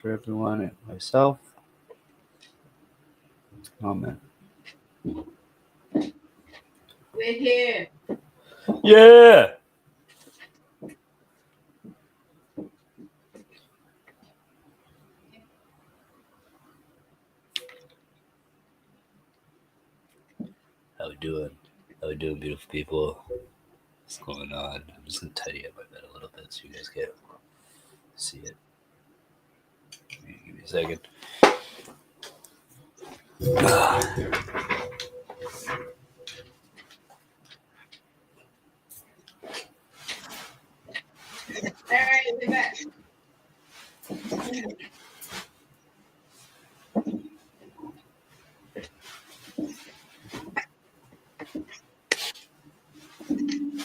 for everyone and myself. Amen. We're here. Yeah. How we doing? How we doing, beautiful people? What's going on? I'm just gonna tidy up my bed a little bit so you guys can see it. Give me a second. All right, we're back.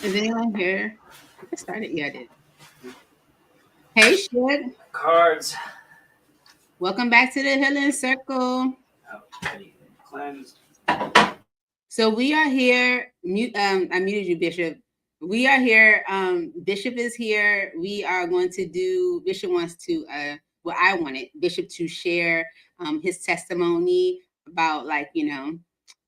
Is anyone here? I started. Yeah, I did. Hey, Shug. Cards. Welcome back to the Healing Circle. Cleansed. So we are here. I muted you, Bishop. We are here. Bishop is here. We are going to do. Bishop wants to. Well, I wanted Bishop to share his testimony about, like,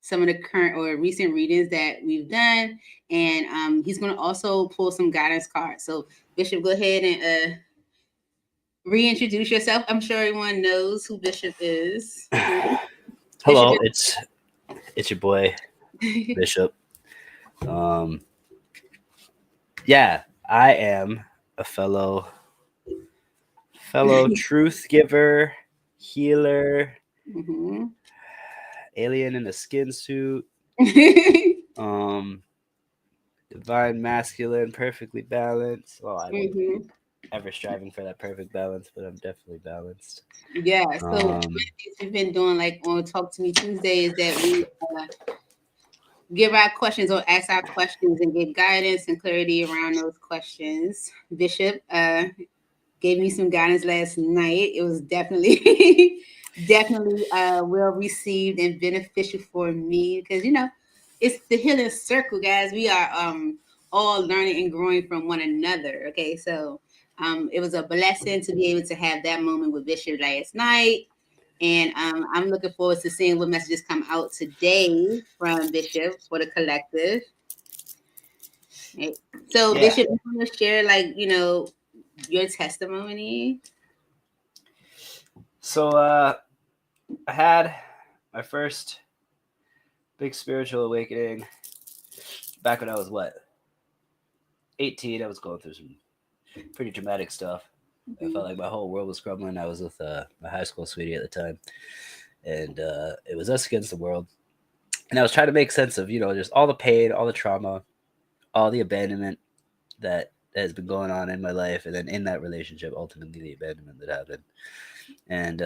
some of the current or recent readings that we've done, and he's going to also pull some guidance cards. So Bishop, go ahead and reintroduce yourself. I'm sure everyone knows who Bishop is. Hello, Bishop it's your boy Bishop. Yeah, I am a fellow truth giver, healer, alien in a skin suit, divine masculine, perfectly balanced. Well, I don't ever striving for that perfect balance, but I'm definitely balanced. Yeah. So one of the things we've been doing, like on Talk to Me Tuesday, is that we give our questions or ask our questions and give guidance and clarity around those questions. Bishop gave me some guidance last night. It was definitely definitely well received and beneficial for me, because it's the healing circle, guys. We are all learning and growing from one another. Okay, so it was a blessing to be able to have that moment with Bishop last night. And I'm looking forward to seeing what messages come out today from Bishop for the collective. Right. So, Yeah. Bishop, you want to share, like, your testimony? So I had my first big spiritual awakening back when I was 18. I was going through some pretty dramatic stuff. I felt like my whole world was crumbling. I was with my high school sweetie at the time, and it was us against the world. And I was trying to make sense of just all the pain, all the trauma, all the abandonment that has been going on in my life, and then in that relationship, ultimately the abandonment that happened. And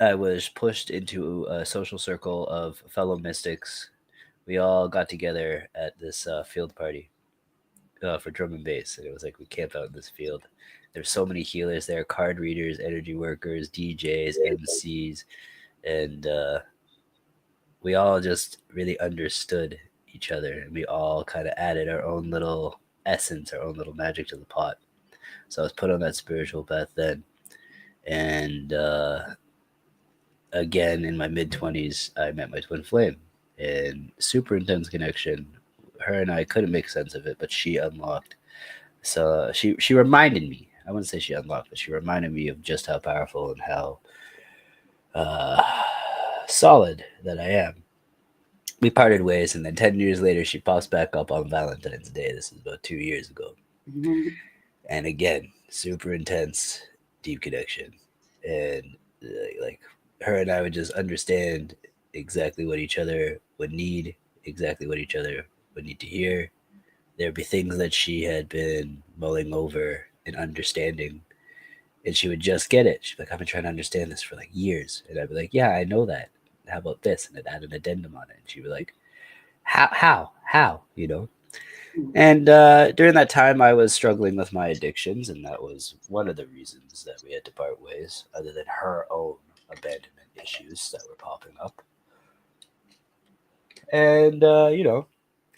I was pushed into a social circle of fellow mystics. We all got together at this field party for drum and bass, and it was like we camped out in this field. There's so many healers there, card readers, energy workers, DJs, MCs, and we all just really understood each other, and we all kind of added our own little essence, our own little magic to the pot. So I was put on that spiritual path then, and again in my mid-20s, I met my twin flame, and super intense connection. Her and I couldn't make sense of it, but she unlocked. So she reminded me. I wouldn't say she unlocked, but she reminded me of just how powerful and how solid that I am. We parted ways, and then 10 years later, she pops back up on Valentine's Day. This is about 2 years ago. And again, super intense, deep connection. And like her and I would just understand exactly what each other would need, exactly what each other would need to hear. There'd be things that she had been mulling over and understanding, and she would just get it. She'd be like, I've been trying to understand this for like years. And I'd be like, yeah, I know that. How about this? And I'd add an addendum on it. And she'd be like, how, And during that time, I was struggling with my addictions, and that was one of the reasons that we had to part ways, other than her own abandonment issues that were popping up. And,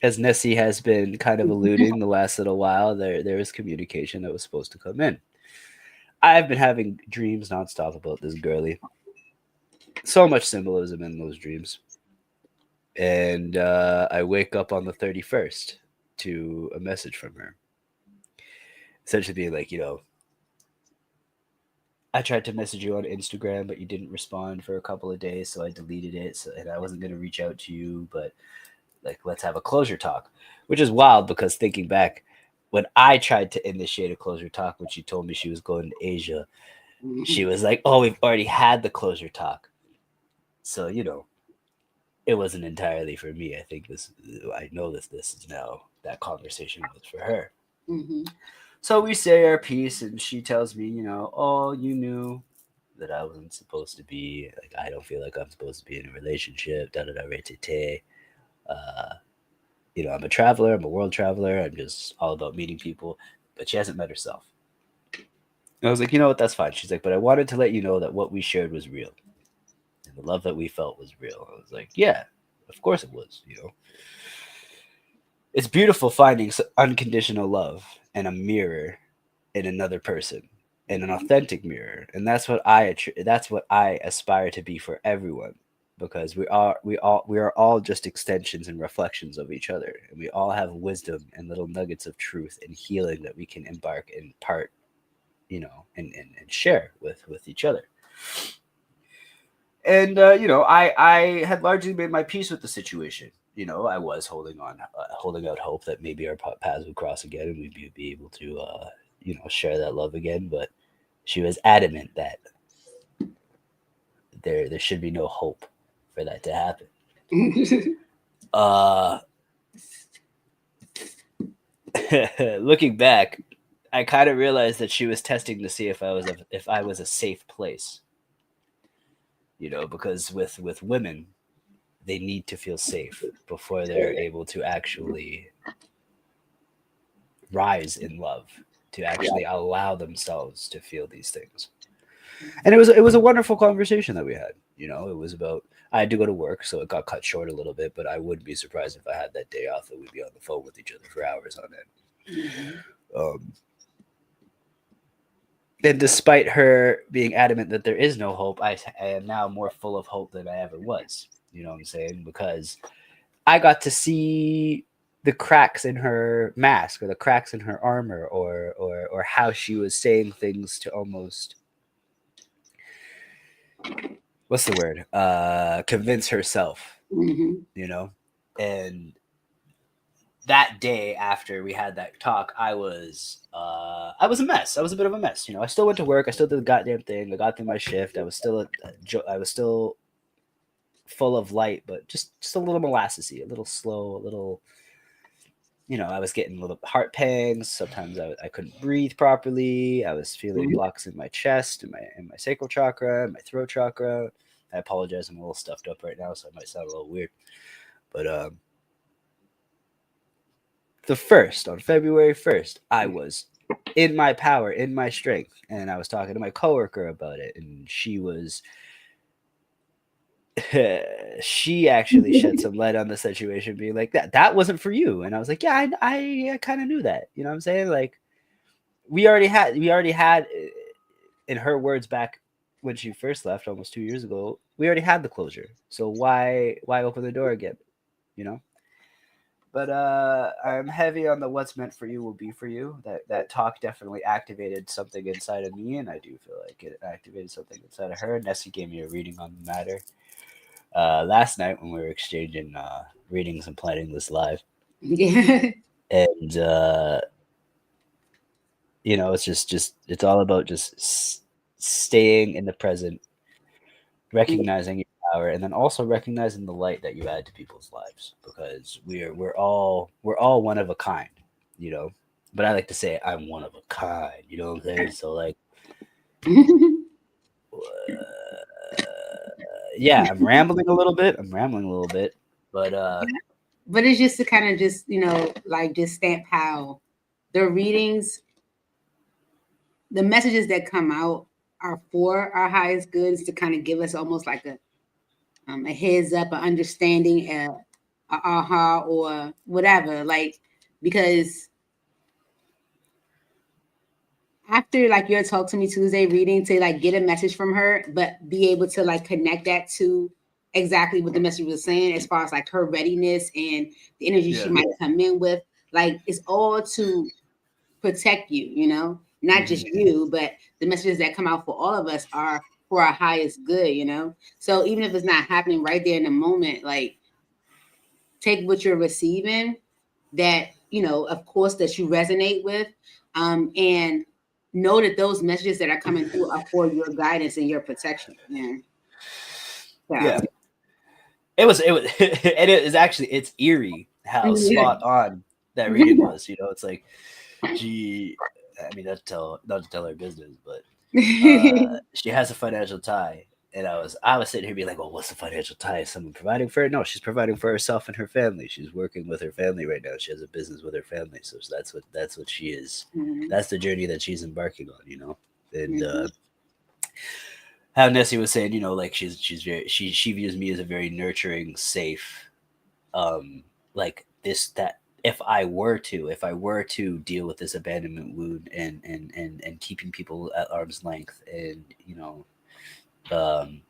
as Nessie has been kind of alluding the last little while, there was communication that was supposed to come in. I've been having dreams nonstop about this girly. So much symbolism in those dreams. And I wake up on the 31st to a message from her. Essentially being like, I tried to message you on Instagram, but you didn't respond for a couple of days, so I deleted it. So, and I wasn't going to reach out to you, but like, let's have a closure talk, which is wild because thinking back, when I tried to initiate a closure talk, when she told me she was going to Asia, she was like, "Oh, we've already had the closure talk." So, it wasn't entirely for me. I think I know this is now that conversation was for her. Mm-hmm. So we say our piece, and she tells me, "Oh, you knew that I wasn't supposed to be, like, I don't feel like I'm supposed to be in a relationship, da da da, re uh, I'm a traveler, I'm a world traveler, I'm just all about meeting people," but she hasn't met herself. And I was like, you know what, that's fine. She's like, but I wanted to let you know that what we shared was real. And the love that we felt was real. I was like, yeah, of course it was. It's beautiful finding unconditional love and a mirror in another person, and an authentic mirror, and that's what I aspire to be for everyone, because we are all just extensions and reflections of each other, and we all have wisdom and little nuggets of truth and healing that we can embark and part, and share with each other. And I had largely made my peace with the situation. I was holding out hope that maybe our paths would cross again and we'd be able to share that love again. But she was adamant that there should be no hope for that to happen. uh Looking back, I kind of realized that she was testing to see if I was a safe place. Because with women, they need to feel safe before they're able to actually rise in love, to actually allow themselves to feel these things. And it was a wonderful conversation that we had. It was about, I had to go to work, so it got cut short a little bit, but I wouldn't be surprised if I had that day off that we'd be on the phone with each other for hours on end. And despite her being adamant that there is no hope, I am now more full of hope than I ever was. You know what I'm saying? Because I got to see the cracks in her mask, or the cracks in her armor, or how she was saying things to almost, what's the word, convince herself. Mm-hmm. And that day after we had that talk, I was a mess. I was a bit of a mess. I still went to work, I still did the goddamn thing, I got through my shift, I was still full of light, but just a little molassesy, a little slow, a little. I was getting little heart pangs. Sometimes I couldn't breathe properly. I was feeling blocks in my chest, in my sacral chakra, my throat chakra. I apologize. I'm a little stuffed up right now, so I might sound a little weird. But on February 1st, I was in my power, in my strength, and I was talking to my coworker about it, and she was. She actually shed some light on the situation, being like, that wasn't for you. And I was like, yeah, I kind of knew that. You know what I'm saying? Like, we already had, in her words, back when she first left almost 2 years ago, we already had the closure, so why open the door again? But I'm heavy on the what's meant for you will be for you. That talk definitely activated something inside of me, and I do feel like it activated something inside of her. Nessie gave me a reading on the matter last night when we were exchanging readings and planning this live. Yeah. And it's all about just staying in the present, recognizing your power, and then also recognizing the light that you add to people's lives, because we're all one of a kind, but I like to say I'm one of a kind, you know what I'm saying? So, like, yeah, I'm rambling a little bit, but But it's just to kind of just, like, just stamp how the readings, the messages that come out are for our highest goods, to kind of give us almost like a heads up, an understanding, a aha, or whatever. Like, because after like your Talk to Me Tuesday reading to like get a message from her, but be able to like connect that to exactly what the message was saying as far as like her readiness and the energy she might come in with. Like it's all to protect you, you know, not just you, but the messages that come out for all of us are for our highest good, you know. So even if it's not happening right there in the moment, like take what you're receiving that, you know, of course, that you resonate with, and know that those messages that are coming through are for your guidance and your protection. Yeah. Yeah. It was, and it is actually, it's eerie how spot on that reading was. You know, it's like, she, I mean, not to tell her business, but she has a financial tie. And I was sitting here being like, well, what's the financial tie? Is someone providing for her? No, she's providing for herself and her family. She's working with her family right now. She has a business with her family. So that's what she is. That's the journey that she's embarking on, you know? And how Nessie was saying, you know, like she's very, she views me as a very nurturing, safe, like this, that if I were to deal with this abandonment wound and keeping people at arm's length and, you know,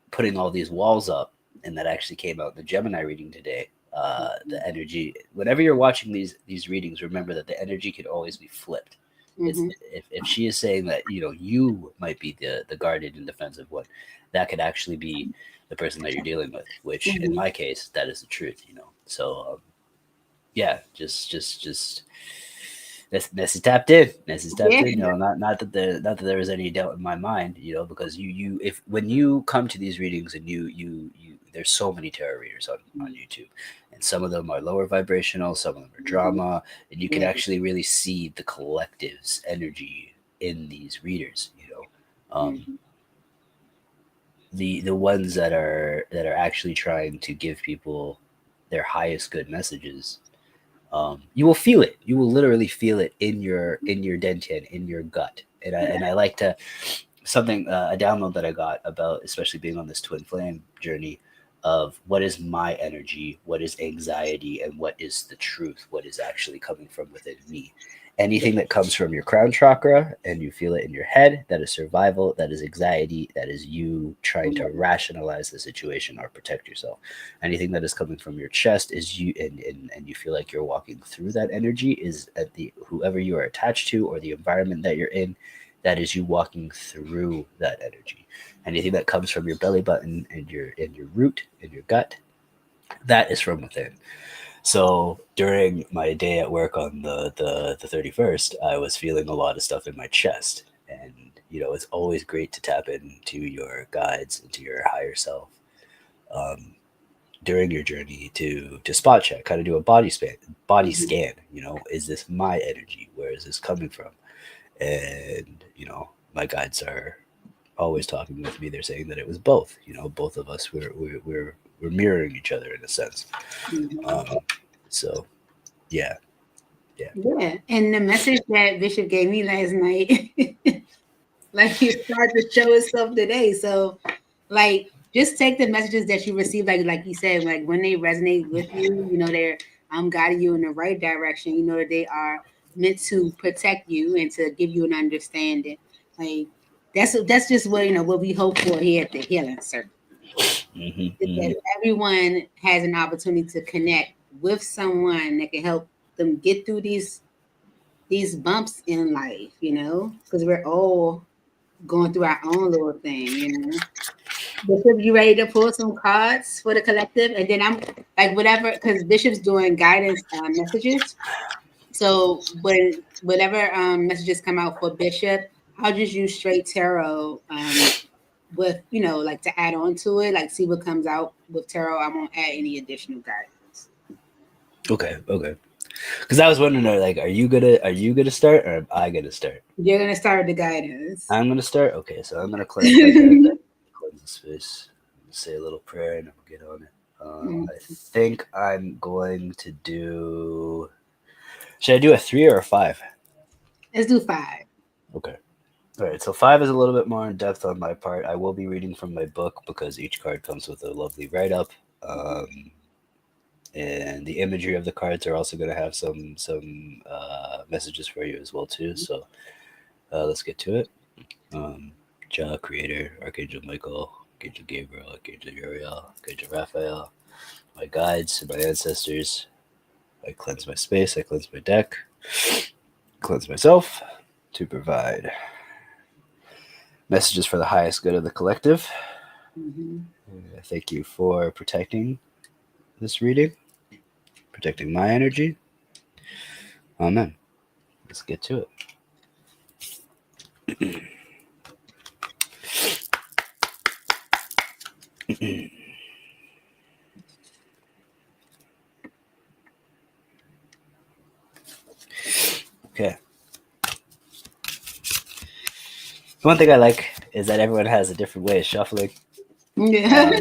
putting all these walls up, and that actually came out in the Gemini reading today. The energy, whenever you're watching these readings, remember that the energy could always be flipped. It's, if she is saying that, you know, you might be the guarded and defensive one, that could actually be the person that you're dealing with, which in my case, that is the truth, you know. So yeah, just Nessie tapped in. Nessie's tapped in. You know, not that there was any doubt in my mind. You know, because you if when you come to these readings and you there's so many tarot readers on YouTube, and some of them are lower vibrational, some of them are drama, and you can actually really see the collective's energy in these readers. You know, the ones that are actually trying to give people their highest good messages, you will feel it. You will literally feel it in your dentian, in your gut. And I like to something a download that I got about, especially being on this twin flame journey, of what is my energy, what is anxiety, and what is the truth, what is actually coming from within me. Anything that comes from your crown chakra and you feel it in your head, that is survival, that is anxiety, that is you trying to rationalize the situation or protect yourself. Anything that is coming from your chest is you, and you feel like you're walking through that energy, is at the whoever you are attached to or the environment that you're in, that is you walking through that energy. Anything that comes from your belly button and your root and your gut, that is from within. So during my day at work on the 31st, I was feeling a lot of stuff in my chest. And, you know, it's always great to tap into your guides, into your higher self, during your journey to spot check, kind of do a body scan. You know, is this my energy? Where is this coming from? And, you know, my guides are always talking with me. They're saying that it was both. You know, both of us we're mirroring each other in a sense. So yeah. Yeah. And the message that Bishop gave me last night, like he started to show itself today. So like just take the messages that you receive, like you said, like when they resonate with you, you know, they're guiding you in the right direction. You know that they are meant to protect you and to give you an understanding. Like that's just what, you know, what we hope for here at the Healing Circle. Is that everyone has an opportunity to connect with someone that can help them get through these bumps in life, you know, because we're all going through our own little thing, you know. Bishop, you ready to pull some cards for the collective? And then I'm like, whatever, because Bishop's doing guidance messages. So when whatever messages come out for Bishop, I'll just use straight tarot with, you know, like to add on to it, like see what comes out with tarot. I won't add any additional guidance. Okay. Because I was wondering, like, are you gonna start or am I gonna start? You're gonna start with the guidance. I'm gonna start. Okay, so I'm gonna cleanse the space, say a little prayer, and we'll get on it. I think I'm going to do. Should I do a 3 or a 5? Let's do 5. Okay. All right. So 5 is a little bit more in depth on my part. I will be reading from my book because each card comes with a lovely write up. And the imagery of the cards are also going to have some messages for you as well too. So Let's get to it. Jah, Creator, Archangel Michael, Archangel Gabriel, Archangel Uriel, Archangel Raphael, my guides and my ancestors. I cleanse my space, I cleanse my deck, cleanse myself to provide messages for the highest good of the collective. Thank you for protecting this reading, protecting my energy. Amen. Let's get to it. Okay. One thing I like is that everyone has a different way of shuffling. Yeah.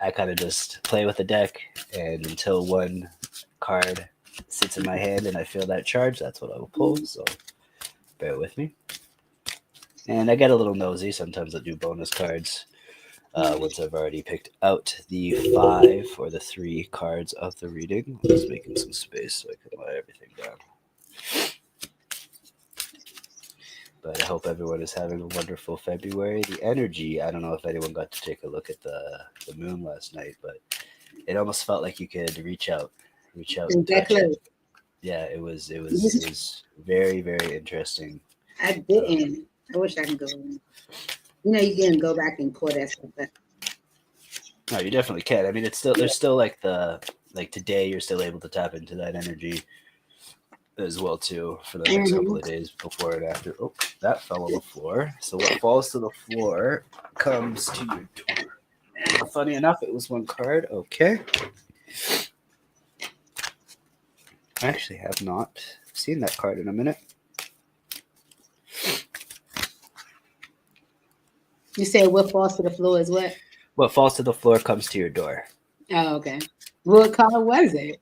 I kind of just play with the deck, and until one card sits in my hand and I feel that charge, that's what I will pull. So bear with me. And I get a little nosy. Sometimes I'll do bonus cards once I've already picked out the 5 or the 3 cards of the reading. I'm just making some space so I can let everything down. But I hope everyone is having a wonderful February. The energy, I don't know if anyone got to take a look at the moon last night, but it almost felt like you could reach out and touch it. Yeah, it was very, very interesting. I didn't. I wish I could go. You can go back and pull that stuff back. No, you definitely can. I mean, it's still there's still like today you're still able to tap into that energy as well too for the next couple of days before and after. Oh, that fell on the floor. So what falls to the floor comes to your door. And funny enough, it was one card. Okay. I actually have not seen that card in a minute. You said what falls to the floor is what? What falls to the floor comes to your door. Oh, okay. What color was it?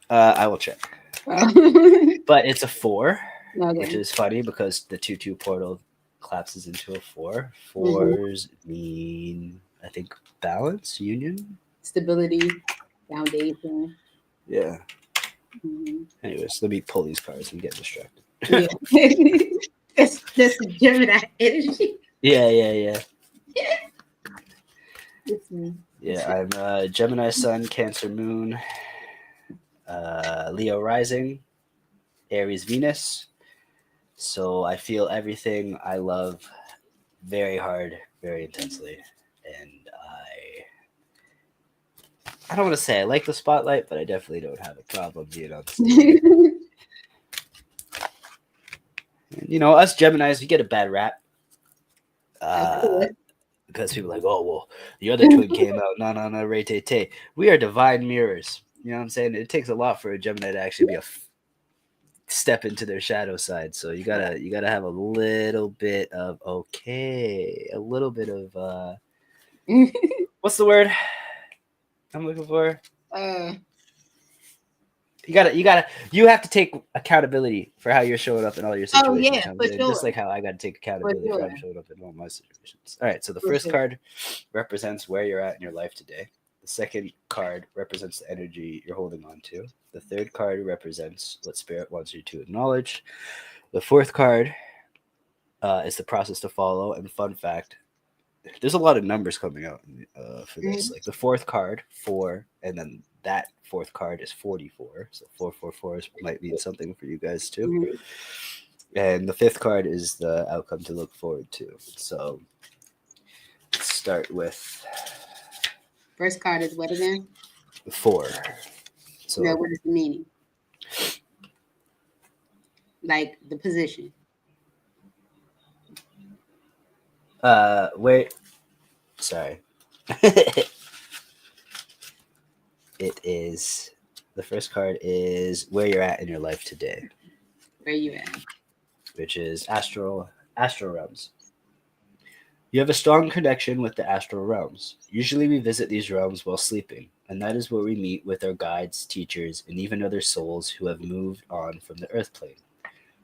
I will check. But it's a 4, which is funny because the 2/2 portal collapses into a 4. 4s mean, I think, balance, union, stability, foundation. Yeah. Anyways, let me pull these cards and get distracted. Yeah. That's Gemini energy. Yeah. It's me. Yeah, I'm Gemini Sun, Cancer Moon, Leo Rising, Aries Venus. So I feel everything I love very hard, very intensely. And I don't want to say I like the spotlight, but I definitely don't have a problem being on stage. And, us Geminis, we get a bad rap. Because people are like, oh, well, the other twin came out. No, Ray Tay Tay. We are divine mirrors. You know what I'm saying? It takes a lot for a Gemini to actually be step into their shadow side. So you gotta have a little bit of what's the word I'm looking for? You have to take accountability for how you're showing up in all your situations. Oh, yeah, Just like how I got to take accountability for how I'm showing up in all my situations. All right, so the first card represents where you're at in your life today. The second card represents the energy you're holding on to. The third card represents what spirit wants you to acknowledge. The fourth card is the process to follow. And fun fact, there's a lot of numbers coming out for this. Like the fourth card, 4, and then that fourth card is 44. So 444 might mean something for you guys too. And the fifth card is the outcome to look forward to. So let's start with first card is what again? 4. So what is the meaning? Like the position. Wait. Sorry. It is the first card is where you're at in your life today. Where you at? Which is astral realms. You have a strong connection with the astral realms. Usually we visit these realms while sleeping, and that is where we meet with our guides, teachers, and even other souls who have moved on from the earth plane.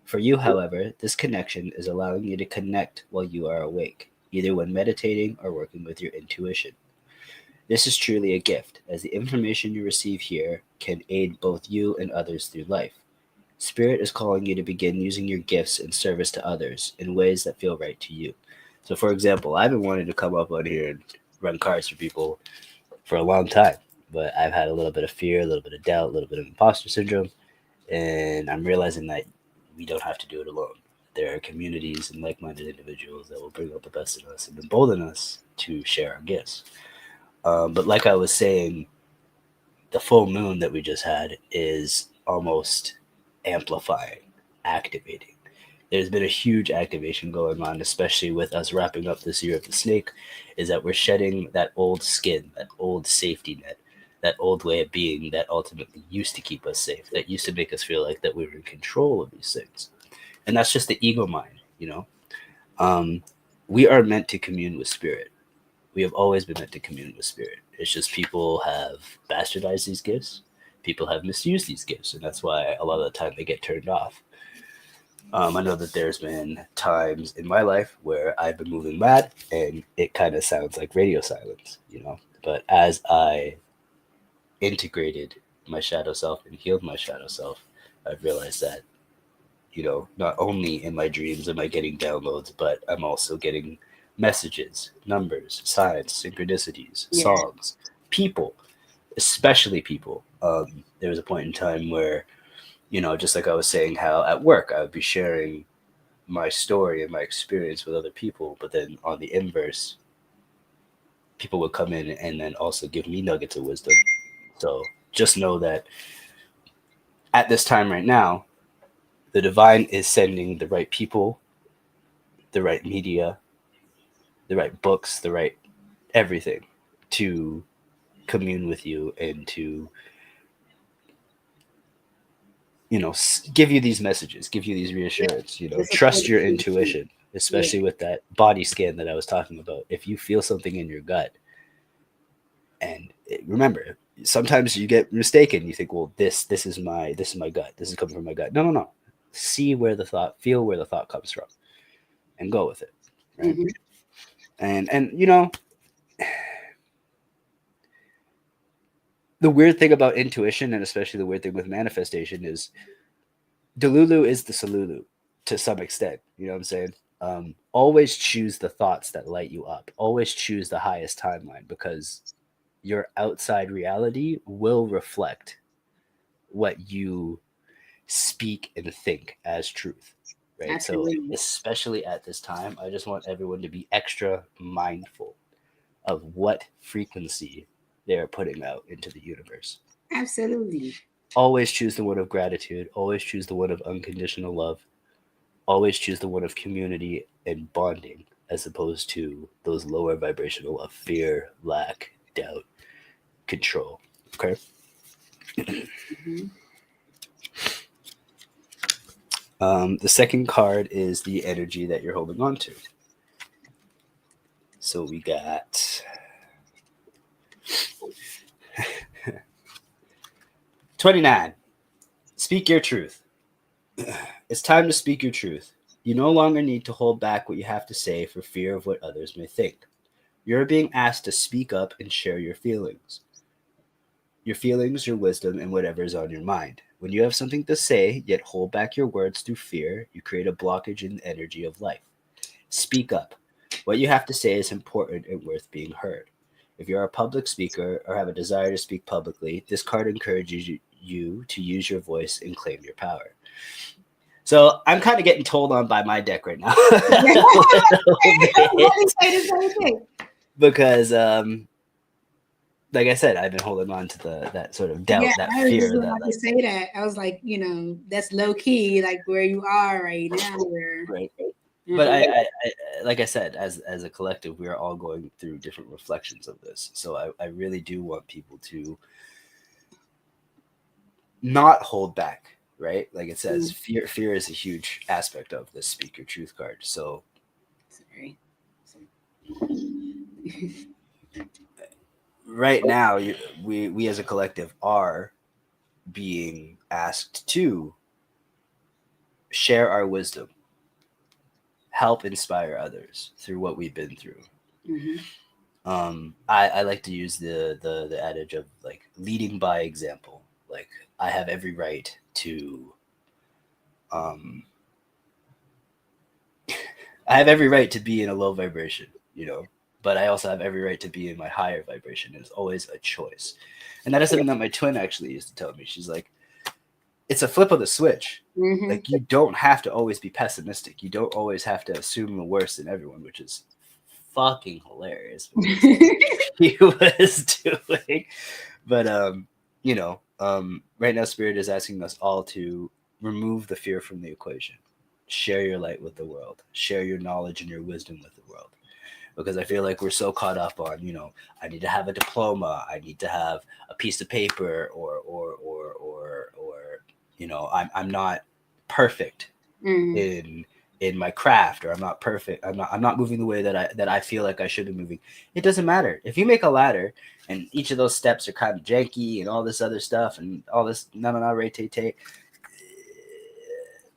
For you, however, this connection is allowing you to connect while you are awake, either when meditating or working with your intuition. This is truly a gift, as the information you receive here can aid both you and others through life. Spirit is calling you to begin using your gifts in service to others in ways that feel right to you. So, for example, I've been wanting to come up on here and run cards for people for a long time, but I've had a little bit of fear, a little bit of doubt, a little bit of imposter syndrome, and I'm realizing that we don't have to do it alone. There are communities and like minded individuals that will bring out the best in us and embolden us to share our gifts. But like I was saying, the full moon that we just had is almost amplifying, activating. There's been a huge activation going on, especially with us wrapping up this year of the snake, is that we're shedding that old skin, that old safety net, that old way of being that ultimately used to keep us safe, that used to make us feel like that we were in control of these things. And that's just the ego mind, you know? Um, we are meant to commune with spirit. We have always been meant to commune with spirit. It's just people have bastardized these gifts. People have misused these gifts, and that's why a lot of the time they get turned off. I know that there's been times in my life where I've been moving mad, and it kind of sounds like radio silence, you know. But as I integrated my shadow self and healed my shadow self, I've realized that, you know, not only in my dreams am I getting downloads, but I'm also getting messages, numbers, signs, synchronicities, Yeah. songs, people, especially people. There was a point in time where, you know, just like I was saying, how at work I would be sharing my story and my experience with other people, but then on the inverse, people would come in and then also give me nuggets of wisdom. So just know that at this time right now, the divine is sending the right people, the right media, the right books, the right everything to commune with you and to, you know, give you these messages, give you these Yeah. reassurance, you know, It's a trust your positive thing. intuition, Yeah. especially with that body scan that I was talking about. If you feel something in your gut, and remember, sometimes you get mistaken. You think, well, this is my gut. This is coming from my gut. No, no, no. See where the thought, feel where the thought comes from, and go with it, right? Hmm. And you know, the weird thing about intuition, and especially the weird thing with manifestation, is Delulu is the Salulu to some extent. You know what I'm saying? Always choose the thoughts that light you up. Always choose the highest timeline, because your outside reality will reflect what you speak and think as truth. Right. So, Absolutely. especially at this time, I just want everyone to be extra mindful of what frequency they're putting out into the universe. Absolutely. Always choose the one of gratitude. Always choose the one of unconditional love. Always choose the one of community and bonding, as opposed to those lower vibrational of fear, lack, doubt, control. Okay. Hmm. The second card is the energy that you're holding on to. So we got 29. Speak your truth. It's time to speak your truth. You no longer need to hold back what you have to say for fear of what others may think. You're being asked to speak up and share your feelings, your wisdom, and whatever is on your mind. When you have something to say, yet hold back your words through fear, you create a blockage in the energy of life. Speak up. What you have to say is important and worth being heard. If you're a public speaker or have a desire to speak publicly, this card encourages you to use your voice and claim your power. So I'm kind of getting told on by my deck right now a little bit, Let me say the same thing. because like I said, I've been holding on to that sort of Yeah, doubt, that I was just fear, about to say that. I was like, that's low key, like where you are right now. Where, right. But uh-huh. like I said, as a collective, we are all going through different reflections of this. So I really do want people to not hold back, right? Like it says, fear is a huge aspect of this speak your truth card. So Sorry. right now, we as a collective are being asked to share our wisdom, help inspire others through what we've been through. Hmm. I like to use the adage of like leading by example. Like I have every right to I have every right to be in a low vibration, you know, but I also have every right to be in my higher vibration. It's always a choice. And that is something that my twin actually used to tell me. She's like, it's a flip of the switch. Mm-hmm. Like, you don't have to always be pessimistic. You don't always have to assume the worst in everyone, which is fucking hilarious. He was doing. But, you know, right now, Spirit is asking us all to remove the fear from the equation. Share your light with the world. Share your knowledge and your wisdom with the world. Because I feel like we're so caught up on, you know, I need to have a diploma, I need to have a piece of paper, or you know, I'm not perfect in my craft, or I'm not perfect. I'm not moving the way that I feel like I should be moving. It doesn't matter. If you make a ladder and each of those steps are kind of janky and all this other stuff and all this no ray tay,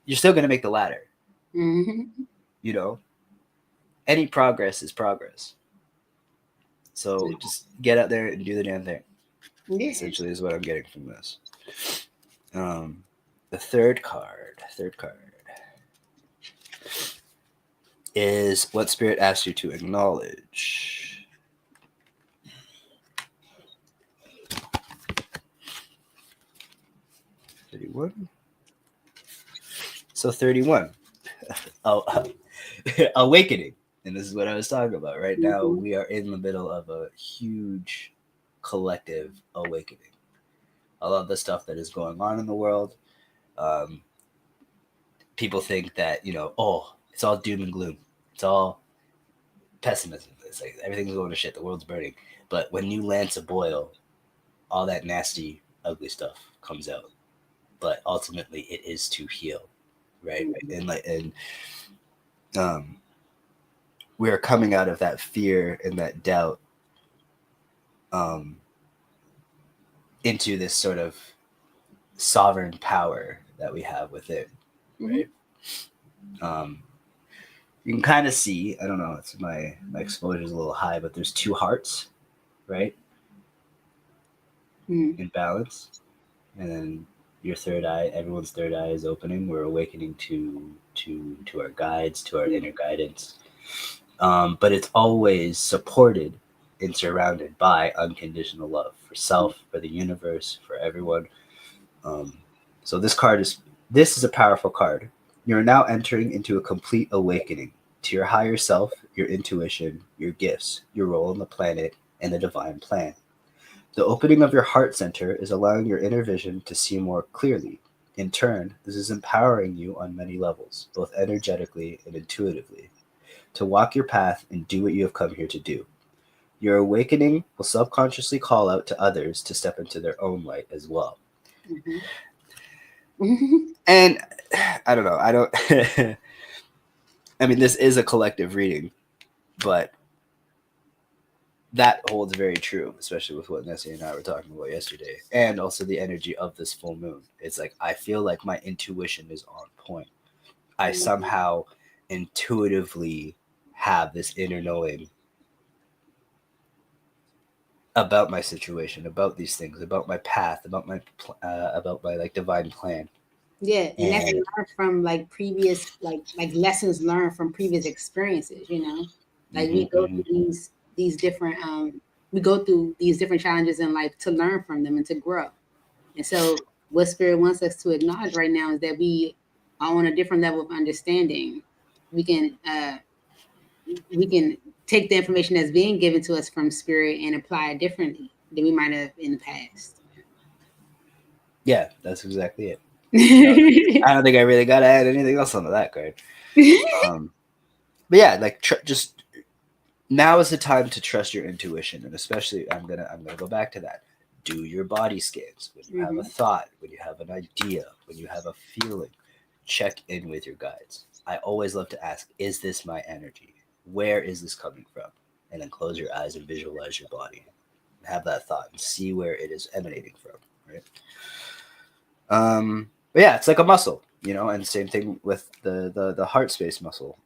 you're still gonna make the ladder. Mm-hmm. You know, any progress is progress. So just get out there and do the damn thing. Yeah. Essentially, is what I'm getting from this. The third card is what Spirit asks you to acknowledge. So 31. Oh, awakening. And this is what I was talking about. Right now, we are in the middle of a huge collective awakening. A lot of the stuff that is going on in the world, people think that, you know, oh, it's all doom and gloom. It's all pessimism. It's like everything's going to shit. The world's burning. But when you lance a boil, all that nasty, ugly stuff comes out. But ultimately, it is to heal, right? And we are coming out of that fear and that doubt into this sort of sovereign power that we have within, right? You can kind of see, I don't know, it's my exposure is a little high, but there's two hearts, right? In balance. And then your third eye, everyone's third eye is opening. We're awakening to our guides, to our inner guidance. But it's always supported and surrounded by unconditional love for self, for the universe, for everyone. So this is a powerful card. You're now entering into a complete awakening to your higher self, your intuition, your gifts, your role on the planet, and the divine plan. The opening of your heart center is allowing your inner vision to see more clearly. In turn, this is empowering you on many levels, both energetically and intuitively, to walk your path and do what you have come here to do. Your awakening will subconsciously call out to others to step into their own light as well. And I don't know. I mean, this is a collective reading, but that holds very true, especially with what Neesie and I were talking about yesterday, and also the energy of this full moon. It's like I feel like my intuition is on point. I somehow intuitively have this inner knowing about my situation, about these things, about my path, about my like divine plan. Yeah, and that's learned from like previous like lessons learned from previous experiences. You know, like we go through these different we go through these different challenges in life to learn from them and to grow. And so, what Spirit wants us to acknowledge right now is that we are on a different level of understanding. We can take the information that's being given to us from Spirit and apply it differently than we might have in the past. Yeah, that's exactly it. I don't think I really got to add anything else onto that card. But yeah, like just now is the time to trust your intuition, and especially I'm gonna go back to that. Do your body scans when you have a thought, when you have an idea, when you have a feeling. Check in with your guides. I always love to ask, is this my energy? Where is this coming from? And then close your eyes and visualize your body. Have that thought and see where it is emanating from, right? But yeah, it's like a muscle, you know, and same thing with the heart space muscle.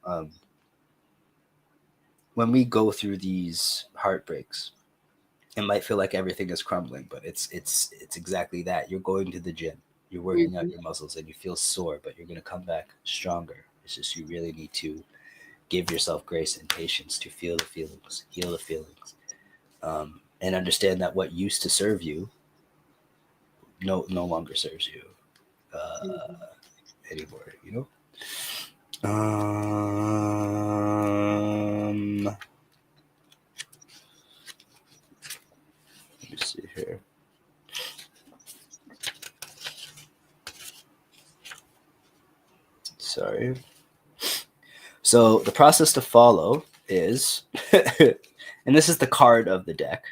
When we go through these heartbreaks, it might feel like everything is crumbling, but it's exactly that. You're going to the gym. You're working out your muscles and you feel sore, but you're going to come back stronger. It's just you really need to give yourself grace and patience to feel the feelings, heal the feelings, and understand that what used to serve you no longer serves you anymore. Let me see here. Sorry. So the process to follow is, and this is the card of the deck,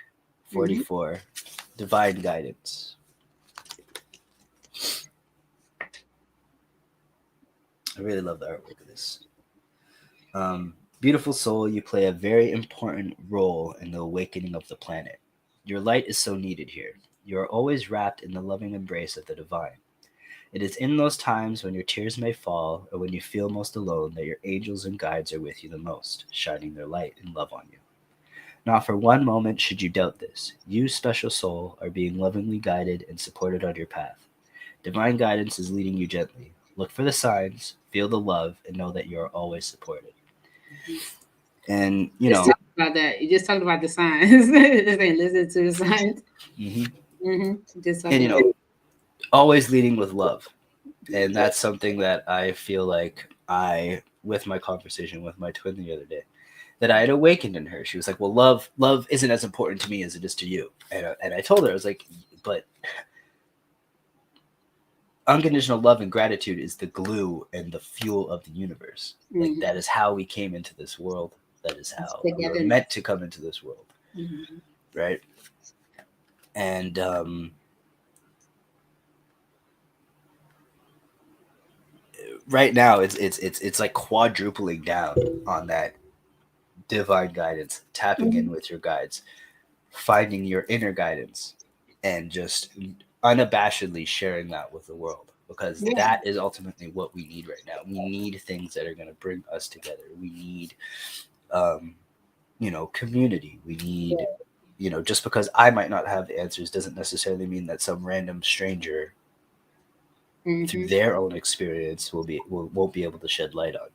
44, Divine Guidance. I really love the artwork of this. Beautiful soul, you play a very important role in the awakening of the planet. Your light is so needed here. You are always wrapped in the loving embrace of the divine. It is in those times when your tears may fall or when you feel most alone that your angels and guides are with you the most, shining their light and love on you. Not for one moment should you doubt this. You, special soul, are being lovingly guided and supported on your path. Divine guidance is leading you gently. Look for the signs, feel the love, and know that you are always supported. And, Just talk about that. You just talked about the signs. Just ain't listen to the signs. Just and, always leading with love. And that's something that I feel like with my conversation with my twin the other day, that I had awakened in her. She was like, well, love isn't as important to me as it is to you. And I told her, I was like, but unconditional love and gratitude is the glue and the fuel of the universe. Like, that is how we came into this world. That is how we were meant to come into this world. Right? And right now it's like quadrupling down on that divine guidance, tapping in with your guides, finding your inner guidance, and just unabashedly sharing that with the world, because that is ultimately what we need right now. We need things that are going to bring us together. We need community. We need just because I might not have the answers doesn't necessarily mean that some random stranger through their own experience won't be able to shed light on.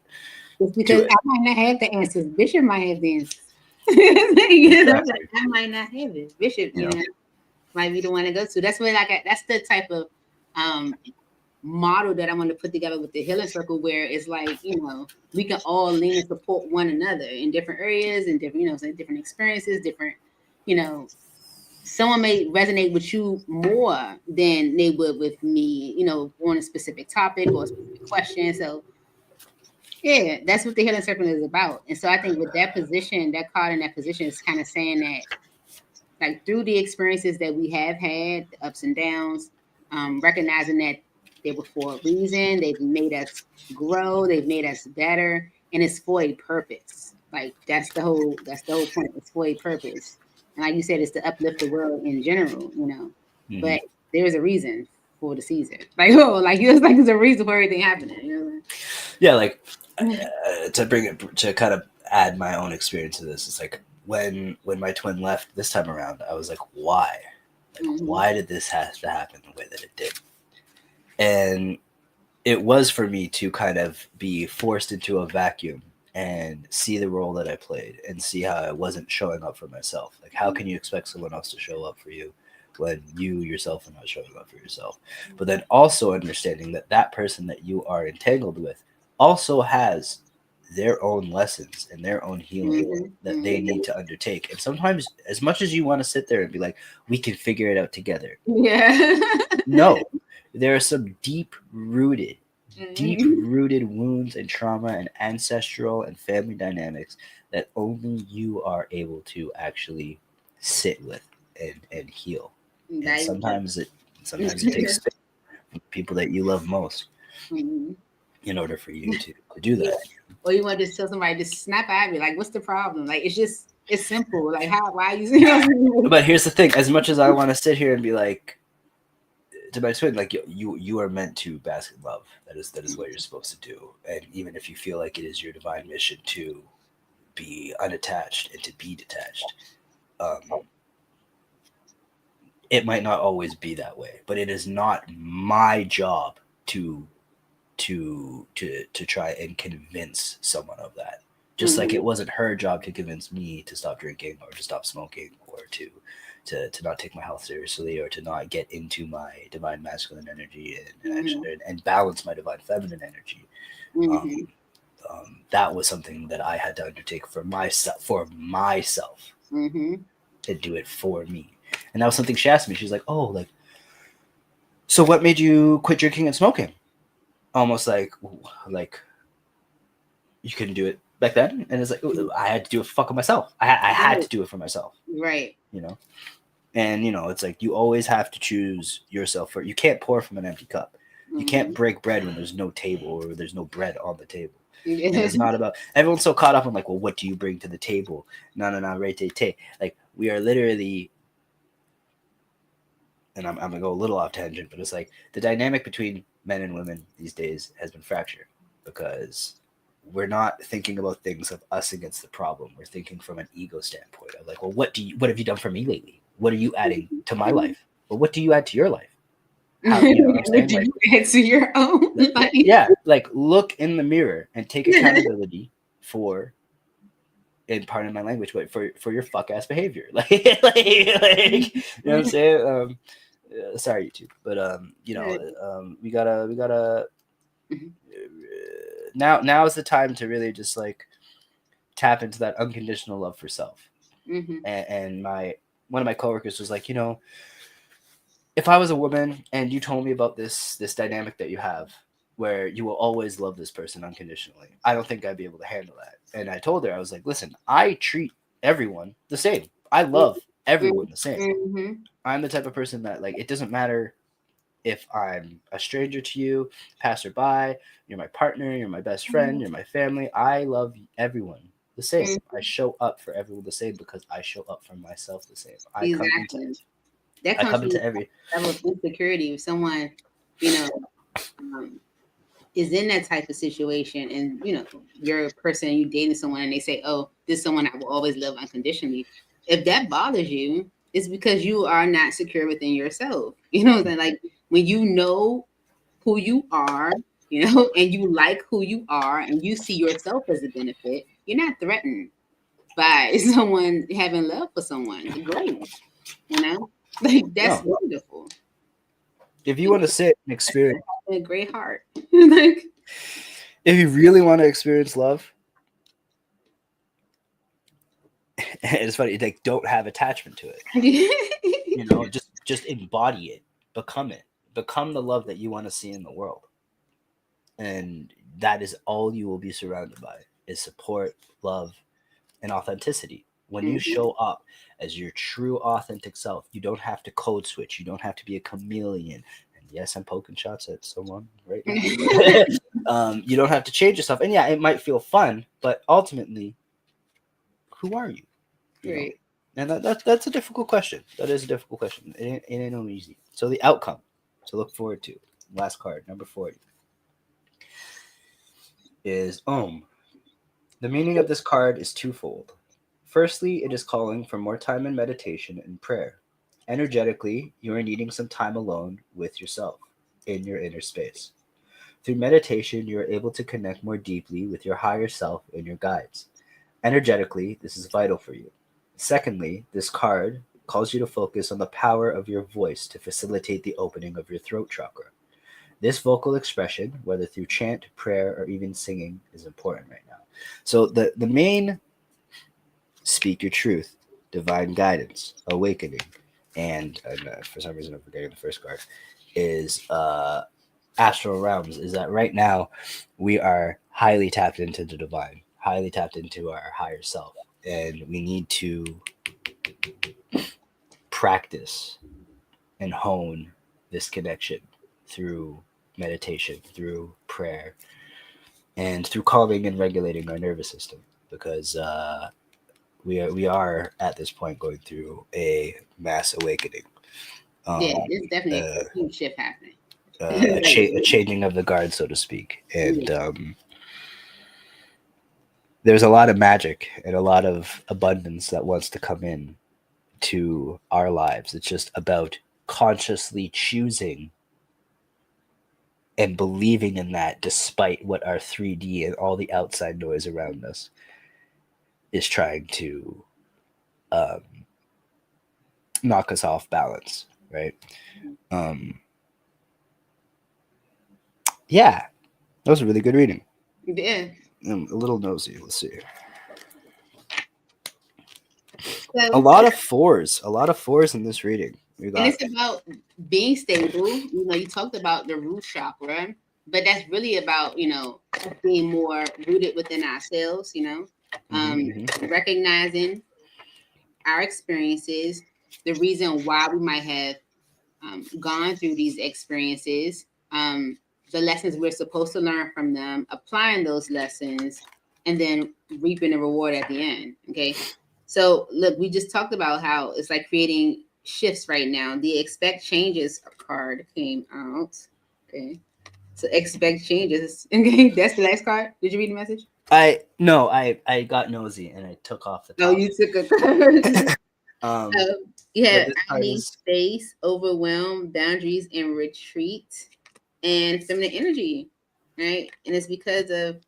It's because I might not have the answers. Bishop might have the answers. Exactly. I might not have it. Bishop, might be the one to go to. That's what that's the type of model that I want to put together with the healing circle, where it's like, we can all lean and support one another in different areas and different, different experiences, different, someone may resonate with you more than they would with me, on a specific topic or a specific question. So yeah, that's what the healing circle is about. And so I think with that position, that card in that position is kind of saying that, like, through the experiences that we have had, the ups and downs, recognizing that they were for a reason, they've made us grow, they've made us better, and it's for a purpose. Like, that's the whole point. It's for a purpose. And like you said, it's to uplift the world in general, But there's a reason for the season. Like, it's like there's a reason for everything happening, Yeah, like to kind of add my own experience to this, it's like when my twin left this time around, I was like, why? Why did this have to happen the way that it did? And it was for me to kind of be forced into a vacuum and see the role that I played and see how I wasn't showing up for myself. Like, how can you expect someone else to show up for you when you yourself are not showing up for yourself? But then also understanding that person that you are entangled with also has their own lessons and their own healing that they need to undertake. And sometimes, as much as you want to sit there and be like, we can figure it out together. Yeah. No, there are some deep-rooted wounds and trauma and ancestral and family dynamics that only you are able to actually sit with and heal. And sometimes it takes people that you love most in order for you to do that. Or you want to just tell somebody, just snap at me, like, what's the problem? Like, it's simple. Like, why are you? But here's the thing: as much as I want to sit here and be like, to my twin, like, you are meant to bask in love. That is what you're supposed to do. And even if you feel like it is your divine mission to be unattached and to be detached, it might not always be that way, but it is not my job to try and convince someone of that. Just like it wasn't her job to convince me to stop drinking or to stop smoking or to not take my health seriously or to not get into my divine masculine energy and balance my divine feminine energy. That was something that I had to undertake for myself to do it for me. And that was something she asked me. She's like, "Oh, like, so what made you quit drinking and smoking?" Almost like you couldn't do it back then. And it's like, I had to do it for fucking myself. I had to do it for myself. Right. You know? And, you know, it's like you always have to choose yourself. You can't pour from an empty cup. You can't break bread when there's no table or there's no bread on the table. And it's not about, everyone's so caught up on like, well, what do you bring to the table? No, right, like, we are literally, and I'm going to go a little off tangent, but it's like the dynamic between men and women these days has been fractured because we're not thinking about things of us against the problem. We're thinking from an ego standpoint of like, well, what have you done for me lately? What are you adding to my life? Well, what do you add to your life? How, you know what I'm saying? What do you add to your own life? Yeah, like look in the mirror and take accountability for, and pardon my language, but for your fuck ass behavior. Like you know what I'm saying? Sorry, YouTube, but you know, we gotta. Now is the time to really just like tap into that unconditional love for self. And one of my coworkers was like, you know, if I was a woman and you told me about this dynamic that you have where you will always love this person unconditionally, I don't think I'd be able to handle that. And I told her, I was like, listen, I treat everyone the same. I love everyone the same. I'm the type of person that, like, it doesn't matter if I'm a stranger to you, passerby, you're my partner, you're my best friend, you're my family. I love everyone the same. I show up for everyone the same because I show up for myself the same. I come into every level of insecurity. If someone, you know, is in that type of situation, and you know, you're a person, you dating someone, and they say, "Oh, this is someone I will always love unconditionally." If that bothers you, it's because you are not secure within yourself. You know, that like when you know who you are, you know, and you like who you are, and you see yourself as a benefit, you're not threatened by someone having love for someone. Great, you know, like that's wonderful. If you want to sit and experience a great heart, like if you really want to experience love, it's funny, like don't have attachment to it. You know, just embody it, become the love that you want to see in the world, and that is all you will be surrounded by is support, love, and authenticity. When you show up as your true authentic self, you don't have to code switch, you don't have to be a chameleon. And yes, I'm poking shots at someone right now. You don't have to change yourself, and yeah, it might feel fun, but ultimately, who are you? Right. And that's a difficult question. That is a difficult question. It ain't no easy. So the outcome to look forward to. Last card, number 40, is Om. The meaning of this card is twofold. Firstly, it is calling for more time in meditation and prayer. Energetically, you are needing some time alone with yourself in your inner space. Through meditation, you are able to connect more deeply with your higher self and your guides. Energetically, this is vital for you. Secondly, this card calls you to focus on the power of your voice to facilitate the opening of your throat chakra. This vocal expression, whether through chant, prayer, or even singing, is important right now. So the main speak your truth, divine guidance, awakening, and for some reason I'm forgetting the first card, is astral realms, is that right now we are highly tapped into the divine, highly tapped into our higher self, and we need to practice and hone this connection through meditation, through prayer, and through calming and regulating our nervous system, because we are at this point going through a mass awakening. It's definitely a huge shift happening. A changing of the guard, so to speak, and there's a lot of magic and a lot of abundance that wants to come in to our lives. It's just about consciously choosing and believing in that, despite what our 3D and all the outside noise around us is trying to knock us off balance, right? Yeah, that was a really good reading. Yeah. I'm a little nosy. Let's see. So, A lot of fours in this reading. We got, and it's about being stable. You know, you talked about the root chakra, but that's really about, you know, us being more rooted within ourselves, you know, recognizing our experiences, the reason why we might have gone through these experiences, the lessons we're supposed to learn from them, applying those lessons, and then reaping the reward at the end. Okay. So look, we just talked about how it's like creating shifts right now. The expect changes card came out. Okay. So expect changes. Okay. That's the last card. Did you read the message? I got nosy and I took off the top. Oh, you took a card. Yeah, I need space, overwhelm, boundaries, and retreat, and feminine energy, right? And it's because of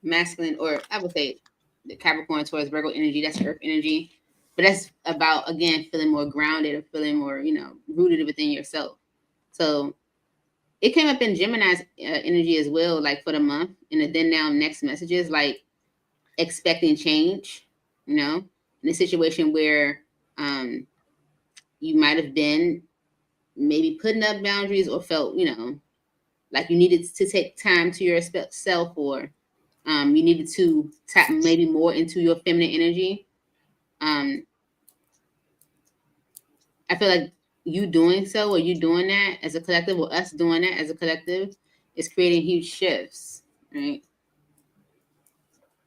masculine, or I would say the Capricorn towards Virgo energy, that's earth energy. But that's about, again, feeling more grounded or feeling more, you know, rooted within yourself. So it came up in Gemini's energy as well, like for the month. And then now next messages, like expecting change, you know, in a situation where you might have been maybe putting up boundaries or felt, you know, like you needed to take time to yourself, or you needed to tap maybe more into your feminine energy. I feel like you doing so, or you doing that as a collective, or us doing that as a collective, is creating huge shifts, right?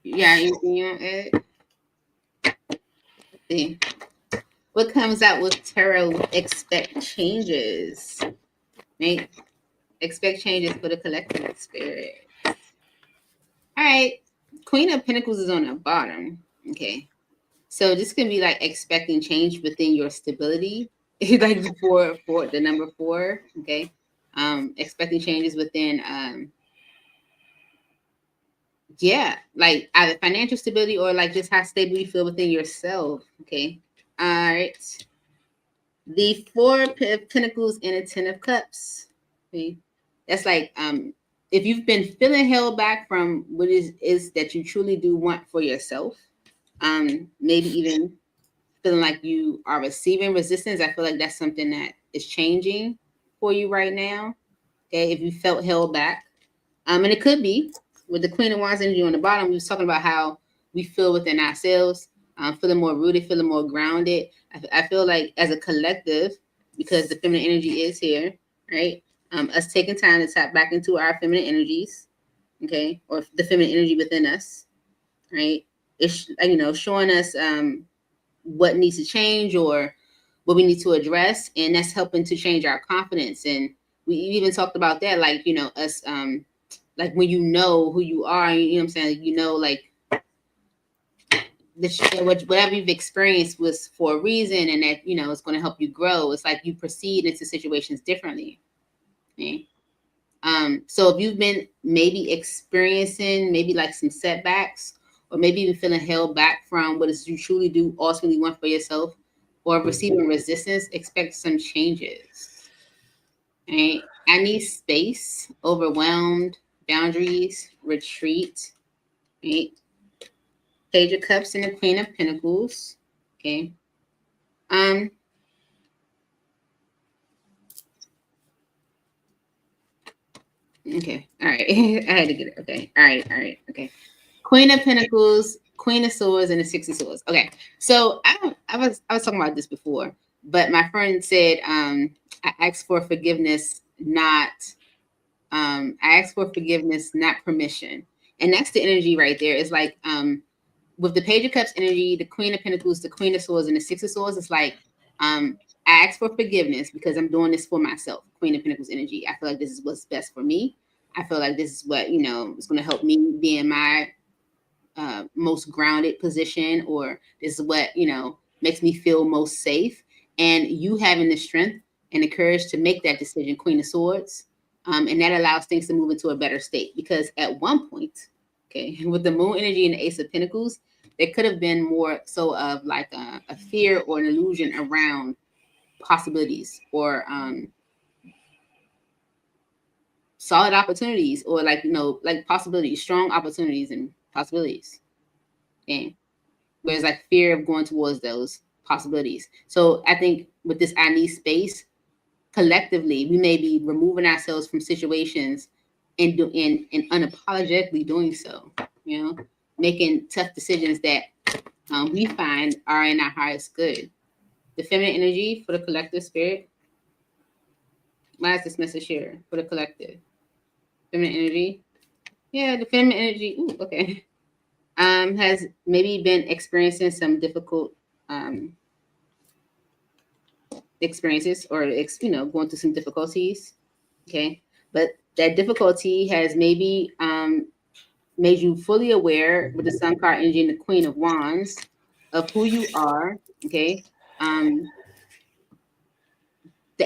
Yeah, anything you want to add? Let's see. What comes out with tarot? Expect changes, right? Expect changes for the collective spirit. All right. Queen of Pentacles is on the bottom. Okay. So this can be like expecting change within your stability. Like for the number 4. Okay. Expecting changes within yeah, like either financial stability or like just how stable you feel within yourself. Okay. All right. The 4 of Pentacles and a 10 of Cups. Okay. That's like if you've been feeling held back from what is that you truly do want for yourself, maybe even feeling like you are receiving resistance, I feel like that's something that is changing for you right now. Okay, if you felt held back, and it could be with the Queen of Wands energy on the bottom. We was talking about how we feel within ourselves, feeling more rooted, feeling more grounded. I feel like as a collective, because the feminine energy is here, right? Us taking time to tap back into our feminine energies, okay, or the feminine energy within us, right? It's, you know, showing us what needs to change or what we need to address, and that's helping to change our confidence. And we even talked about that, like, you know, us like when you know who you are, you know what I'm saying, you know, like whatever you've experienced was for a reason, and that, you know, it's going to help you grow. It's like you proceed into situations differently. Okay? So if you've been maybe experiencing maybe like some setbacks, or maybe even feeling held back from what is you truly do ultimately want for yourself, or receiving resistance, expect some changes. Right? I need space, overwhelmed, boundaries, retreat. Right? Page of Cups and the Queen of Pentacles. Okay. Okay. All right. I had to get it. Okay. All right. Okay. Queen of Pentacles, Queen of Swords, and the Six of Swords. Okay. So I was talking about this before, but my friend said I asked for forgiveness, not permission. And that's the energy right there. It's like with the Page of Cups energy, the Queen of Pentacles, the Queen of Swords, and the Six of Swords, it's like I ask for forgiveness because I'm doing this for myself. Queen of Pentacles energy. I feel like this is what's best for me. I feel like this is what, you know, is going to help me be in my most grounded position, or this is what, you know, makes me feel most safe. And you having the strength and the courage to make that decision, Queen of Swords, and that allows things to move into a better state. Because at one point, okay, with the Moon energy and the Ace of Pentacles, there could have been more so of like a fear or an illusion around possibilities or solid opportunities, or like, you know, like possibilities, strong opportunities and possibilities. Okay. There's like fear of going towards those possibilities. So I think with this I need space, collectively, we may be removing ourselves from situations and unapologetically doing so, you know, making tough decisions that we find are in our highest good. The feminine energy for the collective spirit. Why is this message here for the collective? Feminine energy. Yeah, the feminine energy. Ooh, okay. Has maybe been experiencing some difficult experiences, or you know, going through some difficulties. Okay, but that difficulty has maybe made you fully aware with the Sun card energy and the Queen of Wands of who you are. Okay, the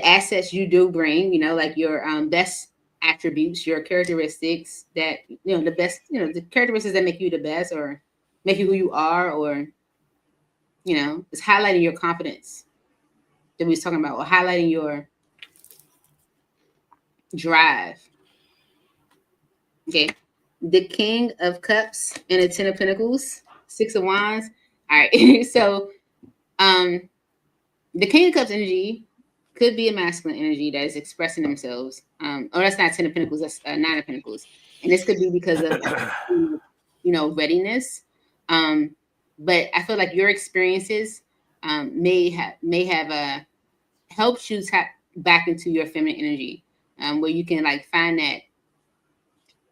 assets you do bring, you know, like your best attributes, your characteristics that, you know, the best, you know, the characteristics that make you the best or make you who you are, or, you know, it's highlighting your confidence that we was talking about, or highlighting your drive. Okay. The King of Cups and the Ten of Pentacles, Six of Wands. All right. So the King of Cups energy could be a masculine energy that is expressing themselves. Or that's not Ten of Pentacles, that's Nine of Pentacles. And this could be because of, you know, readiness. But I feel like your experiences may have helped you tap back into your feminine energy, where you can like find that.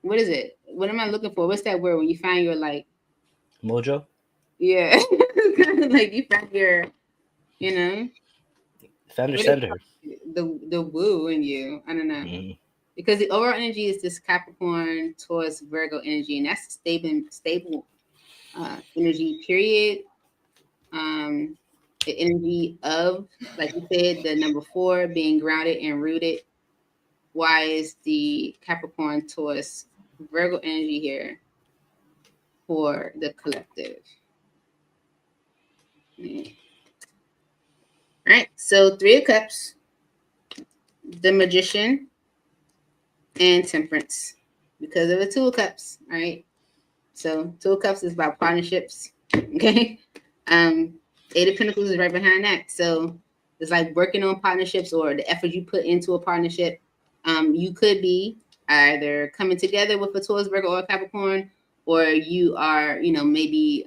What is it? What am I looking for? What's that word when you find your like Mojo? Yeah, like you find your, you know, Found your what is center. the woo in you. I don't know. Mm-hmm. Because the overall energy is this Capricorn towards Virgo energy, and that's stable energy. Period. The energy of, like you said, the number 4 being grounded and rooted. Why is the Capricorn towards Virgo energy here for the collective? All right, so 3 of Cups, the Magician, and Temperance, because of the 2 of Cups. All right, so 2 of Cups is about partnerships. Okay, 8 of Pentacles is right behind that. So it's like working on partnerships, or the effort you put into a partnership. You could be either coming together with a Taurus, Virgo, or Capricorn, or you are, you know, maybe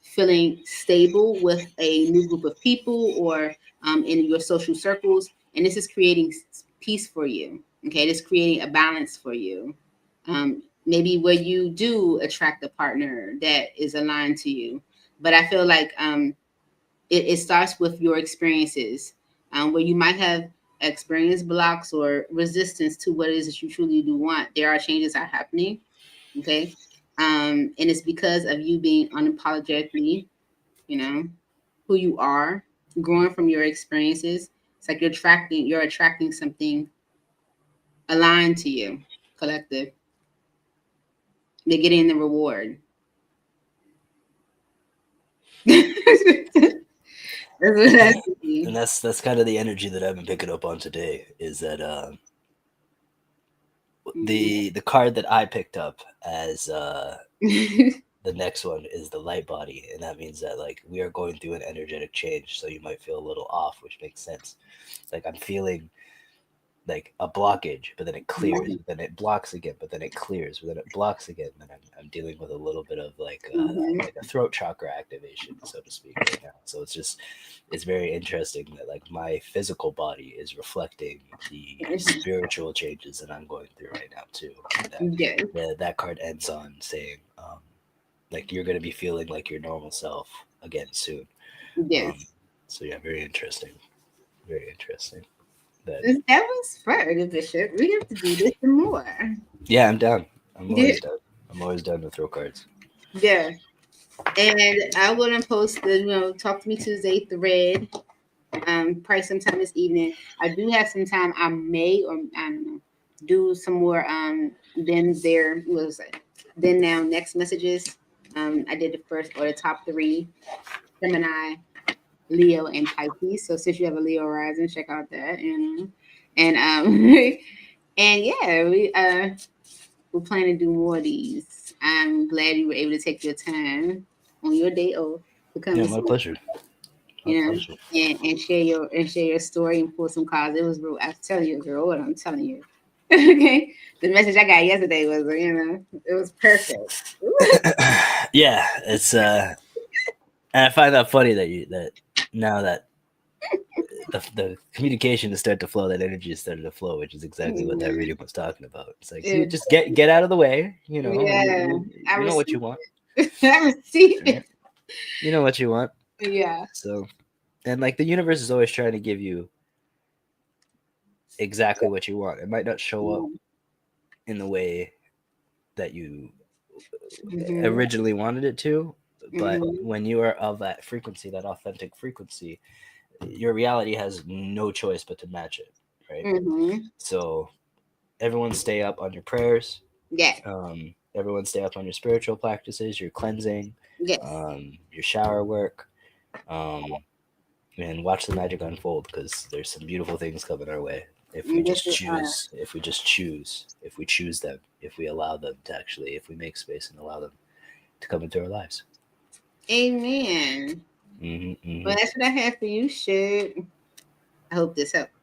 feeling stable with a new group of people, or in your social circles, and this is creating peace for you. Okay, it is creating a balance for you. Maybe where you do attract a partner that is aligned to you, but I feel like it starts with your experiences, where you might have experienced blocks or resistance to what it is that you truly do want. There are changes are happening. Okay, and it's because of you being unapologetically, you know, who you are, growing from your experiences. It's like you're attracting something aligned to you, collective. They're getting the reward. And that's kind of the energy that I've been picking up on today. Is that the card that I picked up as the next one is the light body, and that means that like we are going through an energetic change. So you might feel a little off, which makes sense. It's like I'm feeling like a blockage, but then it clears, but then it blocks again, but then it clears, but then it blocks again. And then I'm dealing with a little bit of like a throat chakra activation, so to speak, right now. So it's very interesting that like my physical body is reflecting the spiritual changes that I'm going through right now too. That card ends on saying like you're going to be feeling like your normal self again soon. Yes. So yeah, very interesting. Very interesting. That was fun, Bishop. We have to do this some more. Yeah, I'm down. I'm always down. I'm always down to throw cards. Yeah. And I'm gonna post the Talk to Me Tuesday thread. Probably sometime this evening. I do have some time. I may or I don't know do some more. Then now next messages. I did the first or the top 3: Gemini, Leo, and Pisces. So since you have a Leo rising, check out that. And and yeah, we're planning to do more of these. I'm glad you were able to take your time on your day off to come Yeah, and my see, pleasure. My pleasure. and share your story and pull some cards. It was real. I tell you, girl, what I'm telling you. Okay, the message I got yesterday was, it was perfect. Yeah, it's and I find that funny that now that the communication is starting to flow, that energy is starting to flow, which is exactly what that reading was talking about. It's like you just get out of the way, Yeah, I you know what you received want, it. I received right? it. You know what you want. Yeah. So, and like the universe is always trying to give you exactly what you want. It might not show up in the way that you Mm-hmm. originally wanted it to, but Mm-hmm. when you are of that frequency, that authentic frequency, your reality has no choice but to match it, right? Mm-hmm. So everyone stay up on your prayers. Yeah. Everyone stay up on your spiritual practices, your cleansing, Yes. your shower work, um, and watch the magic unfold because there's some beautiful things coming our way if we Yes, just it are. choose. If we choose them. If we allow them to actually. If we make space and allow them to come into our lives. Amen. Well, that's what I have for you. Shit. I hope this helped.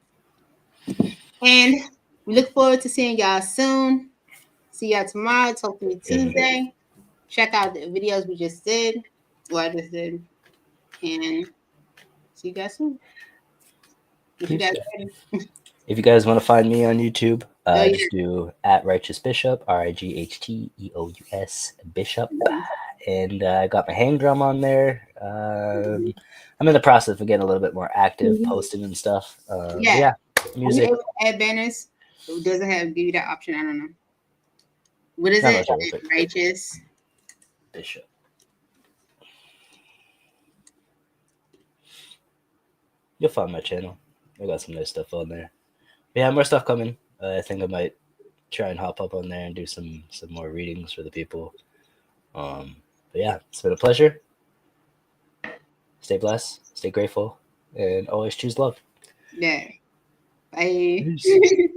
And we look forward to seeing y'all soon. See y'all tomorrow. Talk to me Tuesday. Check out the videos we just did. What I just did. And see you guys soon. Get you guys ready. If you guys want to find me on YouTube, Oh, yeah. just do @RighteousBishop, RIGHTEOUS Bishop, and I got my hang drum on there. I'm in the process of getting a little bit more active, posting and stuff. Yeah. Yeah, Are you music. able to add banners? It doesn't have give you that option. I don't know. What is Not it? much of it. Righteous. Bishop. You'll find my channel. I got some nice stuff on there. Yeah, more stuff coming. I think I might try and hop up on there and do some more readings for the people. But yeah, it's been a pleasure. Stay blessed, stay grateful, and always choose love. Yeah. Bye. Peace.